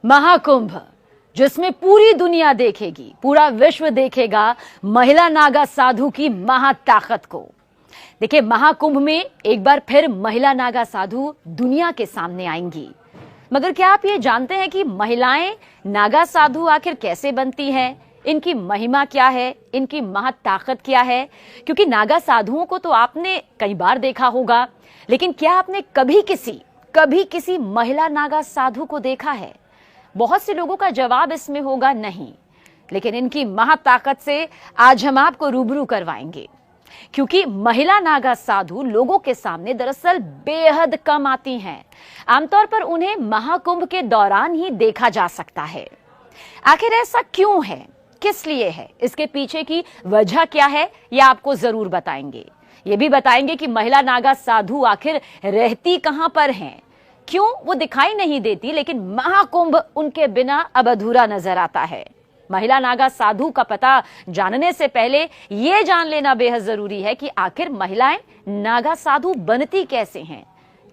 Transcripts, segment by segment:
महाकुंभ, जिसमें पूरी दुनिया देखेगी, पूरा विश्व देखेगा महिला नागा साधु की महाताकत को। देखिए, महाकुंभ में एक बार फिर महिला नागा साधु दुनिया के सामने आएंगी। मगर क्या आप ये जानते हैं कि महिलाएं नागा साधु आखिर कैसे बनती हैं? इनकी महिमा क्या है? इनकी महाताकत क्या है? क्योंकि नागा साधुओं को तो आपने कई बार देखा होगा, लेकिन क्या आपने कभी किसी महिला नागा साधु को देखा है? बहुत से लोगों का जवाब इसमें होगा नहीं। लेकिन इनकी महाताकत से आज हम आपको रूबरू करवाएंगे, क्योंकि महिला नागा साधु लोगों के सामने दरअसल बेहद कम आती हैं। आमतौर पर उन्हें महाकुंभ के दौरान ही देखा जा सकता है। आखिर ऐसा क्यों है? किस लिए है? इसके पीछे की वजह क्या है, यह आपको जरूर बताएंगे। ये भी बताएंगे कि महिला नागा साधु आखिर रहती कहां पर हैं, क्यों वो दिखाई नहीं देती, लेकिन महाकुंभ उनके बिना अब अधूरा नजर आता है। महिला नागा साधु का पता जानने से पहले ये जान लेना बेहद जरूरी है कि आखिर महिलाएं नागा साधु बनती कैसे हैं।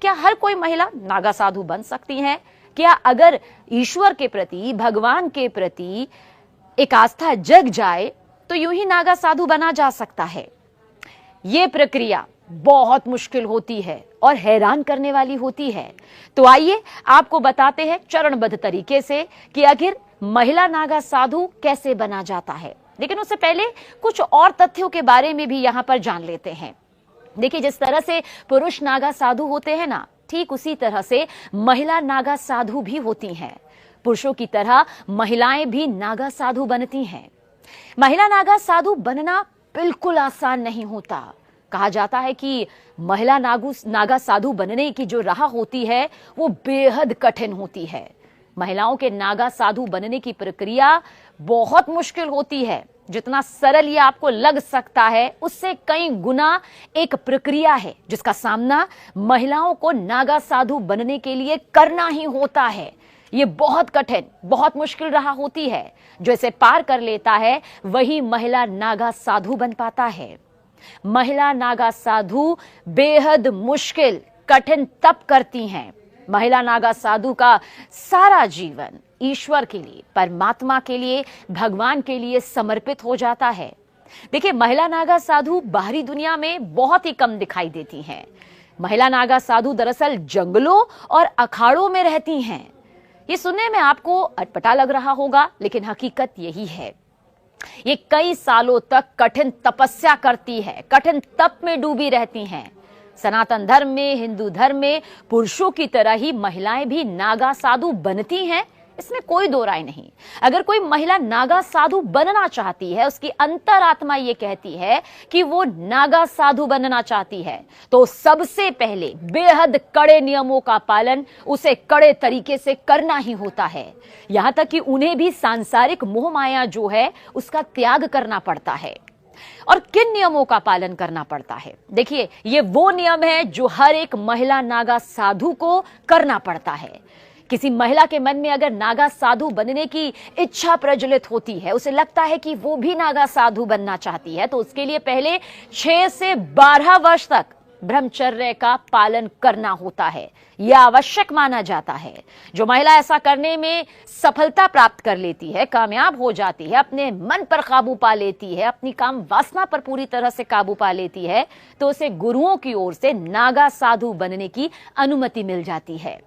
क्या हर कोई महिला नागा साधु बन सकती है? क्या अगर ईश्वर के प्रति, भगवान के प्रति एक आस्था जग जाए तो यूं ही नागा साधु बना जा सकता है? ये प्रक्रिया बहुत मुश्किल होती है और हैरान करने वाली होती है। तो आइए आपको बताते हैं चरणबद्ध तरीके से कि आखिर महिला नागा साधु कैसे बना जाता है। लेकिन उससे पहले कुछ और तथ्यों के बारे में भी यहां पर जान लेते हैं। देखिए, जिस तरह से पुरुष नागा साधु होते हैं ना, ठीक उसी तरह से महिला नागा साधु भी होती हैं। पुरुषों की तरह महिलाएं भी नागा साधु बनती हैं। महिला नागा साधु बनना बिल्कुल आसान नहीं होता। कहा जाता है कि महिला नागा साधु बनने की जो राह होती है वो बेहद कठिन होती है। महिलाओं के नागा साधु बनने की प्रक्रिया बहुत मुश्किल होती है। जितना सरल ये आपको लग सकता है, उससे कई गुना एक प्रक्रिया है जिसका सामना महिलाओं को नागा साधु बनने के लिए करना ही होता है। ये बहुत कठिन, बहुत मुश्किल राह होती है। जो इसे पार कर लेता है वही महिला नागा साधु बन पाता है। महिला नागा साधु बेहद मुश्किल, कठिन तप करती हैं। महिला नागा साधु का सारा जीवन ईश्वर के लिए, परमात्मा के लिए, भगवान के लिए समर्पित हो जाता है। देखिए, महिला नागा साधु बाहरी दुनिया में बहुत ही कम दिखाई देती हैं। महिला नागा साधु दरअसल जंगलों और अखाड़ों में रहती हैं। ये सुनने में आपको अटपटा लग रहा होगा, लेकिन हकीकत यही है। ये कई सालों तक कठिन तपस्या करती है, कठिन तप में डूबी रहती हैं। सनातन धर्म में, हिंदू धर्म में पुरुषों की तरह ही महिलाएं भी नागा साधु बनती हैं, इसमें कोई दो राय नहीं। अगर कोई महिला नागा साधु बनना चाहती है, उसकी अंतरात्मा ये कहती है कि वो नागा साधु बनना चाहती है, तो सबसे पहले बेहद कड़े नियमों का पालन उसे कड़े तरीके से करना ही होता है। यहां तक कि उन्हें भी सांसारिक मोह माया जो है उसका त्याग करना पड़ता है। और किन नियमों का पालन करना पड़ता है? देखिए, ये वो नियम है जो हर एक महिला नागा साधु को करना पड़ता है। किसी महिला के मन में अगर नागा साधु बनने की इच्छा प्रज्वलित होती है, उसे लगता है कि वो भी नागा साधु बनना चाहती है, तो उसके लिए पहले 6 से 12 वर्ष तक ब्रह्मचर्य का पालन करना होता है। यह आवश्यक माना जाता है। जो महिला ऐसा करने में सफलता प्राप्त कर लेती है, कामयाब हो जाती है, अपने मन पर काबू पा लेती है, अपनी काम वासना पर पूरी तरह से काबू पा लेती है, तो उसे गुरुओं की ओर से नागा साधु बनने की अनुमति मिल जाती है।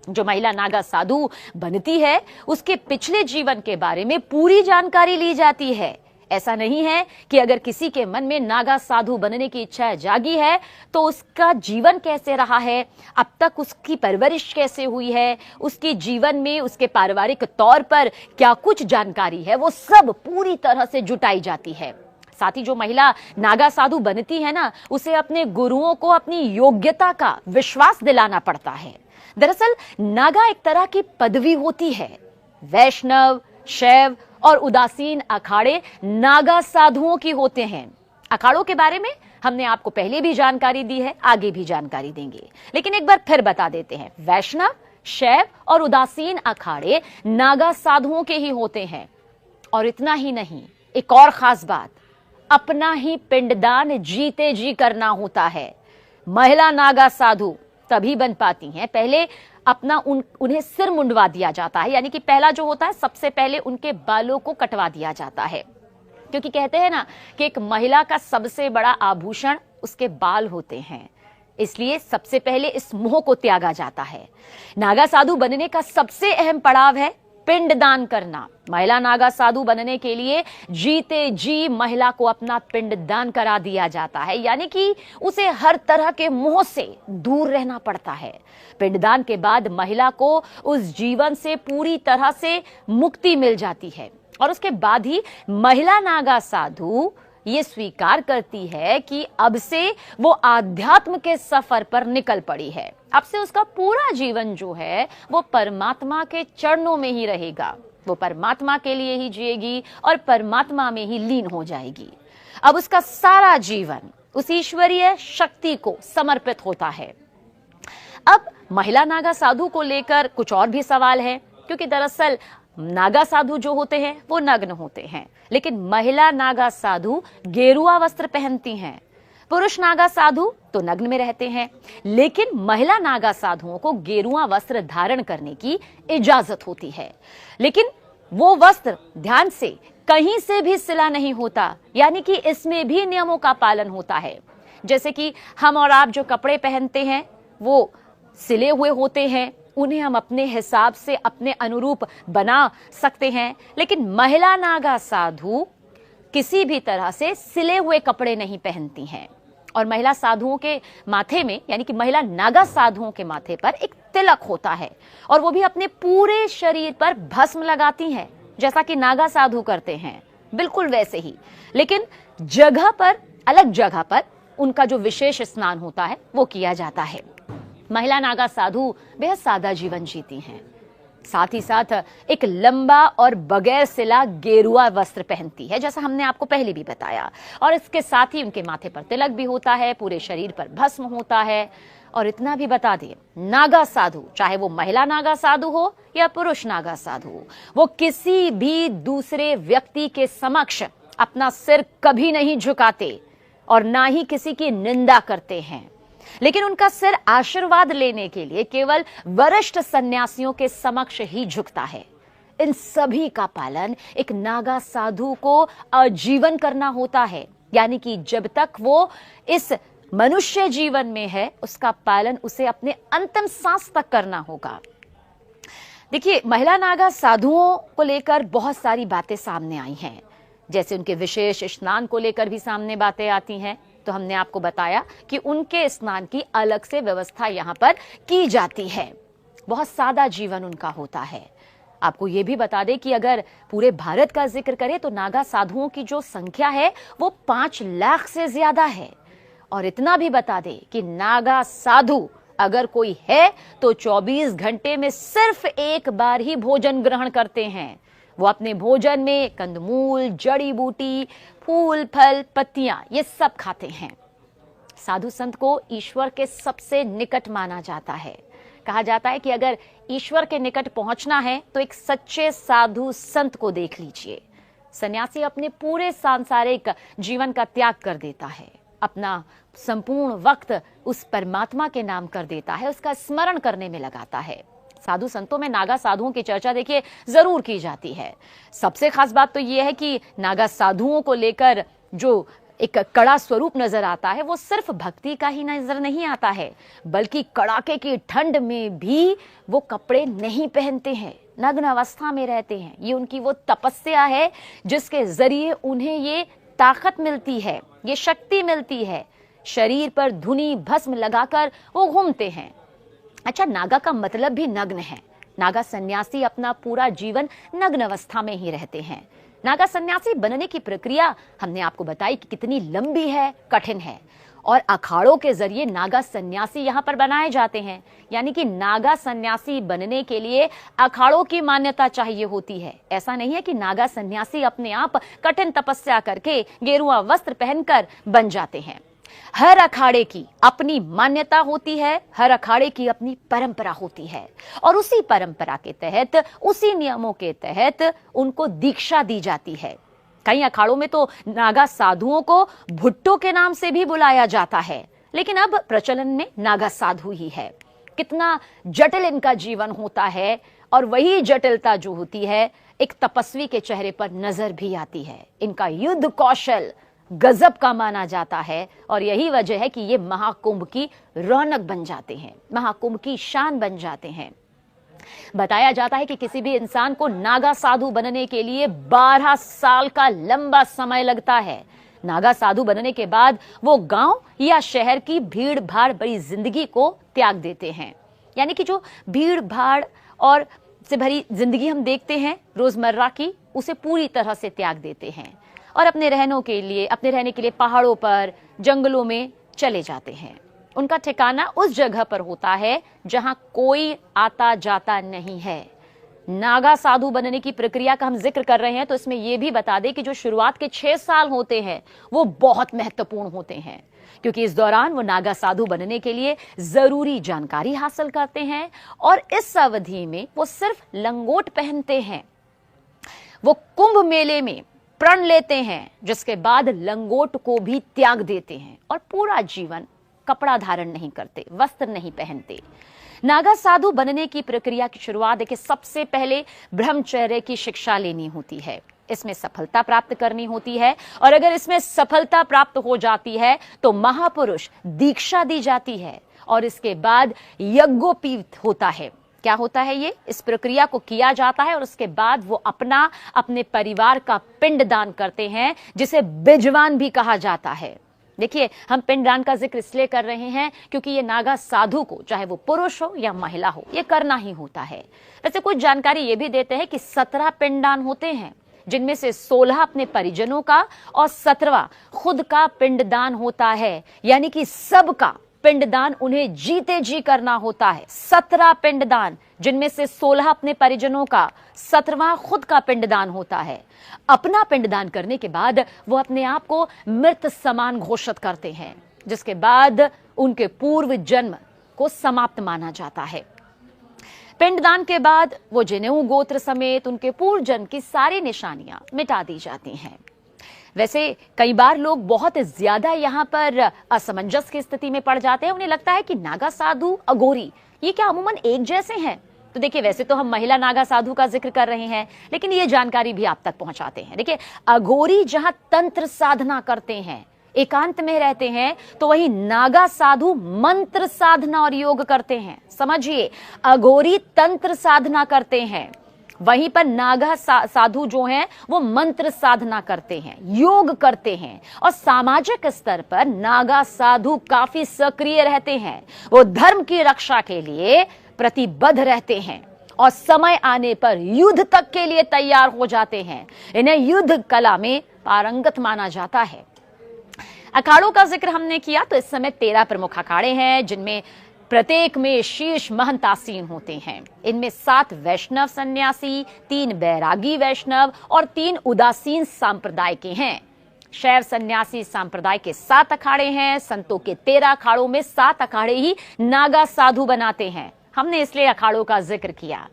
जो महिला नागा साधु बनती है, उसके पिछले जीवन के बारे में पूरी जानकारी ली जाती है। ऐसा नहीं है कि अगर किसी के मन में नागा साधु बनने की इच्छा जागी है तो उसका जीवन कैसे रहा है, अब तक उसकी परवरिश कैसे हुई है, उसके जीवन में उसके पारिवारिक तौर पर क्या कुछ जानकारी है, वो सब पूरी तरह से जुटाई जाती है। साथ ही जो महिला नागा साधु बनती है ना, उसे अपने गुरुओं को अपनी योग्यता का विश्वास दिलाना पड़ता है। दरअसल नागा एक तरह की पदवी होती है। वैष्णव, शैव और उदासीन अखाड़े नागा साधुओं की होते हैं। अखाड़ों के बारे में हमने आपको पहले भी जानकारी दी है, आगे भी जानकारी देंगे, लेकिन एक बार फिर बता देते हैं। वैष्णव, शैव और उदासीन अखाड़े नागा साधुओं के ही होते हैं। और इतना ही नहीं, एक और खास बात, अपना ही पिंडदान जीते जी करना होता है। महिला नागा साधु तभी बन पाती हैं। पहले अपना उन्हें सिर मुंडवा दिया जाता है, यानी कि पहला जो होता है सबसे पहले उनके बालों को कटवा दिया जाता है, क्योंकि कहते हैं ना कि एक महिला का सबसे बड़ा आभूषण उसके बाल होते हैं, इसलिए सबसे पहले इस मोह को त्यागा जाता है। नागा साधु बनने का सबसे अहम पड़ाव है पिंडदान करना। महिला नागा साधु बनने के लिए जीते जी महिला को अपना पिंडदान करा दिया जाता है, यानी कि उसे हर तरह के मोह से दूर रहना पड़ता है। पिंडदान के बाद महिला को उस जीवन से पूरी तरह से मुक्ति मिल जाती है और उसके बाद ही महिला नागा साधु ये स्वीकार करती है कि अब से वो आध्यात्म के सफर पर निकल पड़ी है। अब से उसका पूरा जीवन जो है वो परमात्मा के चरणों में ही रहेगा, वो परमात्मा के लिए ही जिएगी और परमात्मा में ही लीन हो जाएगी। अब उसका सारा जीवन उस ईश्वरीय शक्ति को समर्पित होता है। अब महिला नागा साधु को लेकर कुछ और भी सवाल है, क्योंकि दरअसल नागा साधु जो होते हैं वो नग्न होते हैं, लेकिन महिला नागा साधु गेरुआ वस्त्र पहनती हैं। पुरुष नागा साधु तो नग्न में रहते हैं, लेकिन महिला नागा साधुओं को गेरुआ वस्त्र धारण करने की इजाजत होती है। लेकिन वो वस्त्र ध्यान से कहीं से भी सिला नहीं होता, यानी कि इसमें भी नियमों का पालन होता है। जैसे कि हम और आप जो कपड़े पहनते हैं वो सिले हुए होते हैं, उन्हें हम अपने हिसाब से अपने अनुरूप बना सकते हैं, लेकिन महिला नागा साधु किसी भी तरह से सिले हुए कपड़े नहीं पहनती हैं। और महिला साधुओं के माथे में, यानी कि महिला नागा साधुओं के माथे पर एक तिलक होता है और वो भी अपने पूरे शरीर पर भस्म लगाती हैं, जैसा कि नागा साधु करते हैं, बिल्कुल वैसे ही। लेकिन जगह पर, अलग जगह पर उनका जो विशेष स्नान होता है वो किया जाता है। महिला नागा साधु बेहद सादा जीवन जीती हैं, साथ ही साथ एक लंबा और बगैर सिला गेरुआ वस्त्र पहनती है, जैसा हमने आपको पहले भी बताया। और इसके साथ ही उनके माथे पर तिलक भी होता है, पूरे शरीर पर भस्म होता है। और इतना भी बता दें, नागा साधु, चाहे वो महिला नागा साधु हो या पुरुष नागा साधु हो, वो किसी भी दूसरे व्यक्ति के समक्ष अपना सिर कभी नहीं झुकाते और ना ही किसी की निंदा करते हैं, लेकिन उनका सिर आशीर्वाद लेने के लिए केवल वरिष्ठ सन्यासियों के समक्ष ही झुकता है। इन सभी का पालन एक नागा साधु को आजीवन करना होता है, यानी कि जब तक वो इस मनुष्य जीवन में है उसका पालन उसे अपने अंतिम सांस तक करना होगा। देखिए, महिला नागा साधुओं को लेकर बहुत सारी बातें सामने आई हैं, जैसे उनके विशेष स्नान को लेकर भी सामने बातें आती हैं। तो हमने आपको बताया कि उनके स्नान की अलग से व्यवस्था यहाँ पर की जाती है। बहुत सादा जीवन उनका होता है। आपको ये भी बता दें कि अगर पूरे भारत का जिक्र करें तो नागा साधुओं की जो संख्या है वो 5 लाख से ज्यादा है। और इतना भी बता दें कि नागा साधु अगर कोई है तो 24 घंटे में सिर्फ एक बार ही भोजन ग्रहण करते हैं। वो अपने भोजन में कंदमूल, जड़ी बूटी, फूल, फल, पत्तियां ये सब खाते हैं। साधु संत को ईश्वर के सबसे निकट माना जाता है। कहा जाता है कि अगर ईश्वर के निकट पहुंचना है तो एक सच्चे साधु संत को देख लीजिए। सन्यासी अपने पूरे सांसारिक जीवन का त्याग कर देता है, अपना संपूर्ण वक्त उस परमात्मा के नाम कर देता है, उसका स्मरण करने में लगाता है। साधु संतों में नागा साधुओं की चर्चा देखिए जरूर की जाती है। सबसे खास बात तो यह है कि नागा साधुओं को लेकर जो एक कड़ा स्वरूप नजर आता है वो सिर्फ भक्ति का ही नजर नहीं आता है, बल्कि कड़ाके की ठंड में भी वो कपड़े नहीं पहनते हैं, नग्न अवस्था में रहते हैं। ये उनकी वो तपस्या है जिसके जरिए उन्हें ये ताकत मिलती है, ये शक्ति मिलती है। शरीर पर धुनी भस्म लगाकर वो घूमते हैं। अच्छा, नागा का मतलब भी नग्न है। नागा सन्यासी अपना पूरा जीवन नग्न अवस्था में ही रहते हैं। नागा सन्यासी बनने की प्रक्रिया हमने आपको बताई कि कितनी लंबी है, कठिन है। और अखाड़ों के जरिए नागा सन्यासी यहाँ पर बनाए जाते हैं, यानी कि नागा सन्यासी बनने के लिए अखाड़ों की मान्यता चाहिए होती है। ऐसा नहीं है कि नागा सन्यासी अपने आप कठिन तपस्या करके गेरुआ वस्त्र पहनकर बन जाते हैं। हर अखाड़े की अपनी मान्यता होती है, हर अखाड़े की अपनी परंपरा होती है और उसी परंपरा के तहत, उसी नियमों के तहत उनको दीक्षा दी जाती है। कई अखाड़ों में तो नागा साधुओं को भुट्टो के नाम से भी बुलाया जाता है। लेकिन अब प्रचलन में नागा साधु ही है। कितना जटिल इनका जीवन होता है, और वही जटिलता जो होती है एक तपस्वी के चेहरे पर नजर भी आती है। इनका युद्ध कौशल गजब का माना जाता है, और यही वजह है कि ये महाकुंभ की रौनक बन जाते हैं, महाकुंभ की शान बन जाते हैं। बताया जाता है कि किसी भी इंसान को नागा साधु बनने के लिए 12 साल का लंबा समय लगता है। नागा साधु बनने के बाद वो गांव या शहर की भीड़ भाड़ भरी जिंदगी को त्याग देते हैं। यानी कि जो भीड़ भाड़ और से भरी जिंदगी हम देखते हैं रोजमर्रा की, उसे पूरी तरह से त्याग देते हैं और अपने रहने के लिए पहाड़ों पर, जंगलों में चले जाते हैं। उनका ठिकाना उस जगह पर होता है जहां कोई आता जाता नहीं है। नागा साधु बनने की प्रक्रिया का हम जिक्र कर रहे हैं तो इसमें यह भी बता दें कि जो शुरुआत के 6 साल होते हैं वो बहुत महत्वपूर्ण होते हैं, क्योंकि इस दौरान वो नागा साधु बनने के लिए जरूरी जानकारी हासिल करते हैं, और इस अवधि में वो सिर्फ लंगोट पहनते हैं। वो कुंभ मेले में प्रण लेते हैं, जिसके बाद लंगोट को भी त्याग देते हैं और पूरा जीवन कपड़ा धारण नहीं करते, वस्त्र नहीं पहनते। नागा साधु बनने की प्रक्रिया की शुरुआत देखिए, सबसे पहले ब्रह्मचर्य की शिक्षा लेनी होती है। इसमें सफलता प्राप्त करनी होती है, और अगर इसमें सफलता प्राप्त हो जाती है तो महापुरुष दीक्षा दी जाती है, और इसके बाद यज्ञोपवीत होता है। क्या होता है ये? इस प्रक्रिया को किया जाता है और उसके बाद वो अपने परिवार का पिंडदान करते हैं, जिसे बिजवान भी कहा जाता है। देखिए, हम पिंडदान का जिक्र इसलिए कर रहे हैं क्योंकि ये नागा साधु को, चाहे वो पुरुष हो या महिला हो, ये करना ही होता है। वैसे कुछ जानकारी ये भी देते हैं कि 17 पिंडदान होते हैं, जिनमें से 16 अपने परिजनों का और 17वां खुद का पिंडदान होता है। यानी कि सबका पिंडदान उन्हें जीते जी करना होता है। 17 पिंडदान, जिनमें से 16 अपने परिजनों का, 17वां खुद का पिंडदान होता है। अपना पिंडदान करने के बाद वो अपने आप को मृत समान घोषित करते हैं, जिसके बाद उनके पूर्व जन्म को समाप्त माना जाता है। पिंडदान के बाद वो जनेऊ गोत्र समेत उनके पूर्व जन्म की सारी निशानियां मिटा दी जाती हैं। वैसे कई बार लोग बहुत ज्यादा यहाँ पर असमंजस की स्थिति में पड़ जाते हैं। उन्हें लगता है कि नागा साधु, अघोरी, ये क्या अमूमन एक जैसे हैं? तो देखिए, वैसे तो हम महिला नागा साधु का जिक्र कर रहे हैं, लेकिन ये जानकारी भी आप तक पहुंचाते हैं। देखिए, अघोरी जहां तंत्र साधना करते हैं, एकांत में रहते हैं, तो वही नागा साधु मंत्र साधना और योग करते हैं। समझिए, अघोरी तंत्र साधना करते हैं, वहीं पर नागा साधु जो हैं वो मंत्र साधना करते हैं, योग करते हैं, और सामाजिक स्तर पर नागा साधु काफी सक्रिय रहते हैं। वो धर्म की रक्षा के लिए प्रतिबद्ध रहते हैं और समय आने पर युद्ध तक के लिए तैयार हो जाते हैं। इन्हें युद्ध कला में पारंगत माना जाता है। अखाड़ों का जिक्र हमने किया तो इस समय 13 प्रमुख अखाड़े हैं, जिनमें प्रत्येक में शीर्ष महंत आसीन होते हैं। इनमें 7 वैष्णव सन्यासी, 3 बैरागी वैष्णव और 3 उदासीन सांप्रदाय के हैं। शैव सन्यासी सांप्रदाय के 7 अखाड़े हैं। संतों के 13 अखाड़ों में 7 अखाड़े ही नागा साधु बनाते हैं। हमने इसलिए अखाड़ों का जिक्र किया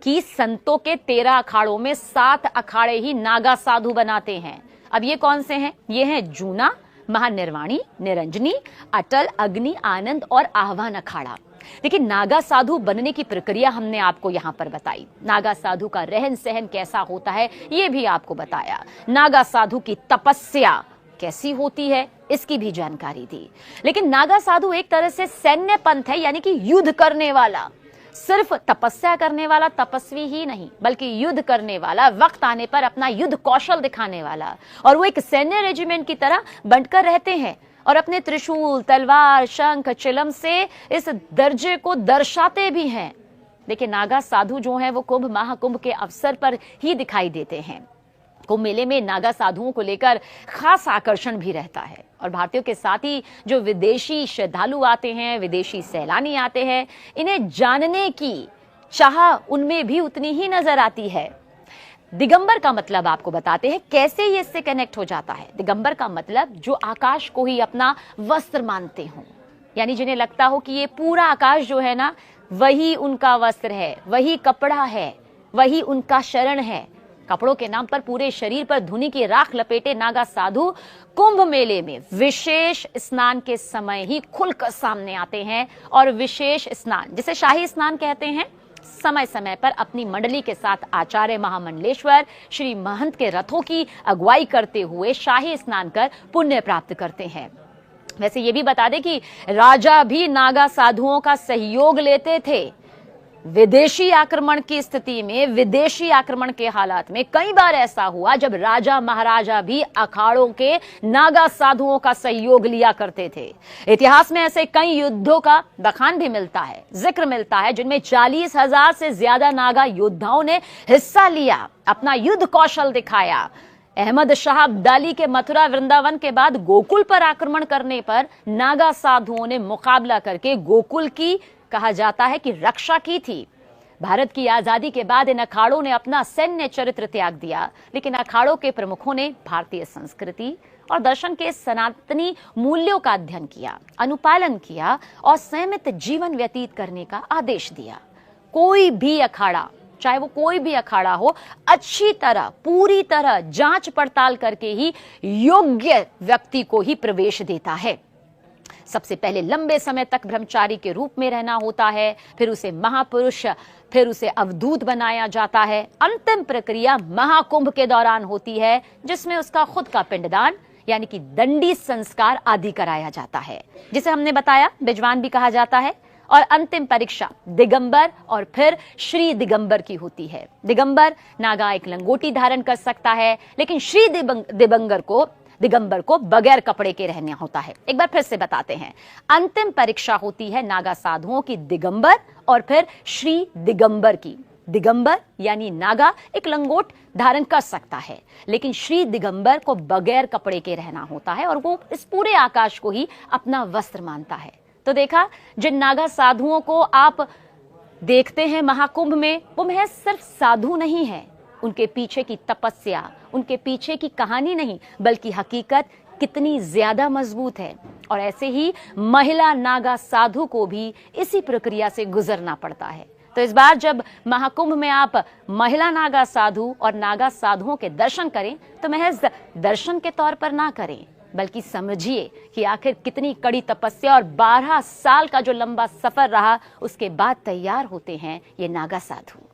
कि संतों के 13 अखाड़ों में 7 अखाड़े ही नागा साधु बनाते हैं। अब ये कौन से हैं? ये हैं जूना, महानिर्वाणी, निरंजनी, अटल, अग्नि, आनंद और आह्वान अखाड़ा। देखिए, नागा साधु बनने की प्रक्रिया हमने आपको यहाँ पर बताई। नागा साधु का रहन सहन कैसा होता है ये भी आपको बताया। नागा साधु की तपस्या कैसी होती है इसकी भी जानकारी दी। लेकिन नागा साधु एक तरह से सैन्य पंथ है, यानी कि युद्ध करने वाला। सिर्फ तपस्या करने वाला तपस्वी ही नहीं, बल्कि युद्ध करने वाला, वक्त आने पर अपना युद्ध कौशल दिखाने वाला। और वो एक सैन्य रेजिमेंट की तरह बंटकर रहते हैं और अपने त्रिशूल, तलवार, शंख, चिलम से इस दर्जे को दर्शाते भी हैं। देखिए, नागा साधु जो हैं वो कुंभ महाकुंभ के अवसर पर ही दिखाई देते हैं। कुंभ मेले में नागा साधुओं को लेकर खास आकर्षण भी रहता है, और भारतीयों के साथ ही जो विदेशी श्रद्धालु आते हैं, विदेशी सैलानी आते हैं, इन्हें जानने की चाह उनमें भी उतनी ही नजर आती है। दिगंबर का मतलब आपको बताते हैं कैसे ये इससे कनेक्ट हो जाता है। दिगंबर का मतलब जो आकाश को ही अपना वस्त्र मानते हो, यानी जिन्हें लगता हो कि ये पूरा आकाश जो है ना, वही उनका वस्त्र है, वही कपड़ा है, वही उनका शरण है। कपड़ों के नाम पर पूरे शरीर पर धुनी की राख लपेटे नागा साधु कुंभ मेले में विशेष स्नान के समय ही खुलकर सामने आते हैं और विशेष स्नान, जिसे शाही स्नान कहते हैं, समय समय पर अपनी मंडली के साथ आचार्य महामंडलेश्वर श्री महंत के रथों की अगुवाई करते हुए शाही स्नान कर पुण्य प्राप्त करते हैं। वैसे ये भी बता दें कि राजा भी नागा साधुओं का सहयोग लेते थे। विदेशी आक्रमण की स्थिति में, विदेशी आक्रमण के हालात में कई बार ऐसा हुआ जब राजा महाराजा भी अखाड़ों के नागा साधुओं का सहयोग लिया करते थे। इतिहास में ऐसे कई युद्धों का बखान भी मिलता है, जिक्र मिलता है, जिनमें 40,000 से ज्यादा नागा योद्धाओं ने हिस्सा लिया, अपना युद्ध कौशल दिखाया। अहमद शाह अब्दाली के मथुरा वृंदावन के बाद गोकुल पर आक्रमण करने पर नागा साधुओं ने मुकाबला करके गोकुल की, कहा जाता है कि, रक्षा की थी। भारत की आजादी के बाद इन अखाड़ों ने अपना सैन्य चरित्र त्याग दिया, लेकिन अखाड़ों के प्रमुखों ने भारतीय संस्कृति और दर्शन के सनातनी मूल्यों का अध्ययन किया, अनुपालन किया और संयमित जीवन व्यतीत करने का आदेश दिया। कोई भी अखाड़ा, चाहे वो कोई भी अखाड़ा हो, अच्छी तरह, पूरी तरह जांच पड़ताल करके ही योग्य व्यक्ति को ही प्रवेश देता है। सबसे पहले लंबे समय तक ब्रह्मचारी के रूप में रहना होता है, फिर उसे महापुरुष, फिर उसे अवधूत बनाया जाता है। अंतिम प्रक्रिया महाकुंभ के दौरान होती है, जिसमें उसका खुद का पिंडदान यानी कि दंडी संस्कार आदि कराया जाता है, जिसे हमने बताया बिजवान भी कहा जाता है। और अंतिम परीक्षा दिगंबर और फिर श्री दिगंबर की होती है। दिगंबर नागा एक लंगोटी धारण कर सकता है, लेकिन श्री दिगंबर को बगैर कपड़े के रहना होता है। एक बार फिर से बताते हैं, अंतिम परीक्षा होती है नागा साधुओं की दिगंबर और फिर श्री दिगंबर की। दिगंबर यानी नागा एक लंगोट धारण कर सकता है, लेकिन श्री दिगंबर को बगैर कपड़े के रहना होता है और वो इस पूरे आकाश को ही अपना वस्त्र मानता है। तो देखा, जिन नागा साधुओं को आप देखते हैं महाकुंभ में, वो महज सिर्फ साधु नहीं है, उनके पीछे की तपस्या, उनके पीछे की कहानी नहीं, बल्कि हकीकत कितनी ज्यादा मजबूत है। और ऐसे ही महिला नागा साधु को भी इसी प्रक्रिया से गुजरना पड़ता है। तो इस बार जब महाकुंभ में आप महिला नागा साधु और नागा साधुओं के दर्शन करें, तो महज दर्शन के तौर पर ना करें, बल्कि समझिए कि आखिर कितनी कड़ी तपस्या और 12 साल का जो लंबा सफर रहा, उसके बाद तैयार होते हैं ये नागा साधु।